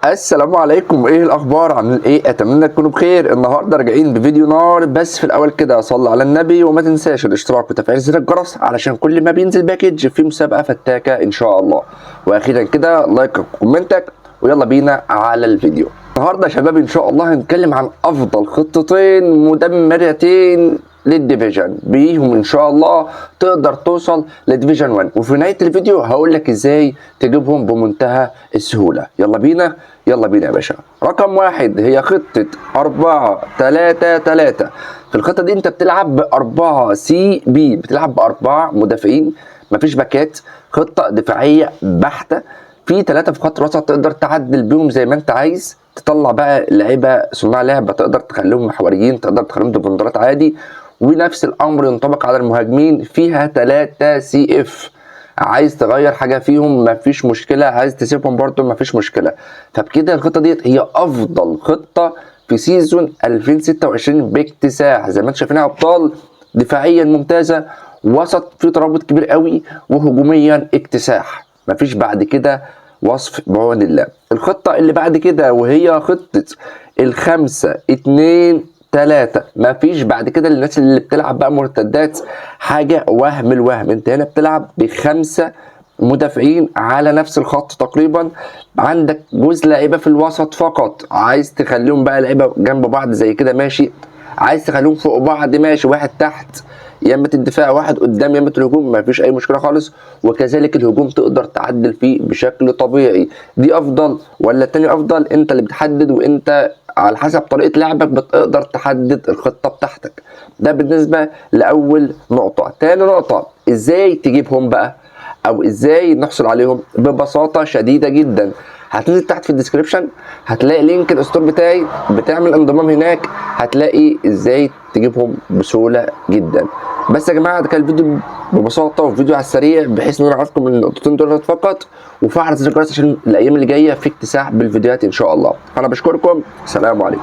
السلام عليكم، ايه الاخبار؟ عاملين ايه؟ اتمنى تكونوا بخير. النهارده راجعين بفيديو نار، بس في الاول كده صلي على النبي وما تنساش الاشتراك وتفعيل زر الجرس علشان كل ما بينزل باكج في مسابقه فتاكه ان شاء الله. واخيرا كده لايكك وكومنتك، ويلا بينا على الفيديو. النهارده يا شباب ان شاء الله هنتكلم عن افضل خطتين مدمرتين للديفيجن، بيهم ان شاء الله تقدر توصل لديفيجن 1. وفي نهايه الفيديو هقول لك ازاي تجيبهم بمنتهى السهوله. يلا بينا يلا بينا يا باشا. رقم واحد هي خطه 4-3-3. في الخطه دي انت بتلعب ب4 سي بي، بتلعب ب4 مدافعين، مفيش باكات، خطه دفاعيه بحته. في 3 في خط وسط تقدر تعدل بيهم زي ما انت عايز، تطلع بقى لعيبه صناع لعبه، تقدر تخليهم محوريين، تقدر تخليهم ديفندرات عادي. ونفس الامر ينطبق على المهاجمين، فيها 3 سي اف. عايز تغير حاجه فيهم مفيش مشكله، عايز تسيبهم برضه مفيش مشكله. فبكده الخطه ديت هي افضل خطه في سيزون 2026 باكتساح. زي ما انتم شايفينها ابطال، دفاعيا ممتازه، وسط فيه ترابط كبير قوي، وهجوميا اكتساح. مفيش بعد كده وصف بعون الله. الخطة اللي بعد كده وهي خطة 5-2-3، مفيش بعد كده للناس اللي بتلعب بقى مرتدات حاجة وهم الوهم. انت هنا بتلعب ب5 مدافعين على نفس الخط تقريبا، عندك جزء لعيبة في الوسط فقط. عايز تخليهم بقى لعيبة جنب بعض زي كده ماشي، عايز تخليهم فوق بعض ماشي، واحد تحت يمة الدفاع واحد قدام يمة الهجوم، مفيش اي مشكله خالص. وكذلك الهجوم تقدر تعدل فيه بشكل طبيعي. دي افضل ولا التاني افضل؟ انت اللي بتحدد، وانت على حسب طريقه لعبك بتقدر تحدد الخطه بتاعتك. ده بالنسبه لاول نقطه. تاني نقطه، ازاي تجيبهم بقى او ازاي نحصل عليهم؟ ببساطه شديده جدا، هتنزل تحت في الديسكريبشن هتلاقي لينك الستور بتاعي، بتعمل انضمام هناك هتلاقي ازاي تجيبهم بسهوله جدا. بس يا جماعه ده كان الفيديو ببساطه، وفيديو على السريع بحيث ان انا اعرفكم النقطتين دول فقط. وفعل زر الجرس عشان الايام اللي جايه في اكتساح بالفيديوهات ان شاء الله. انا بشكركم، سلام عليكم.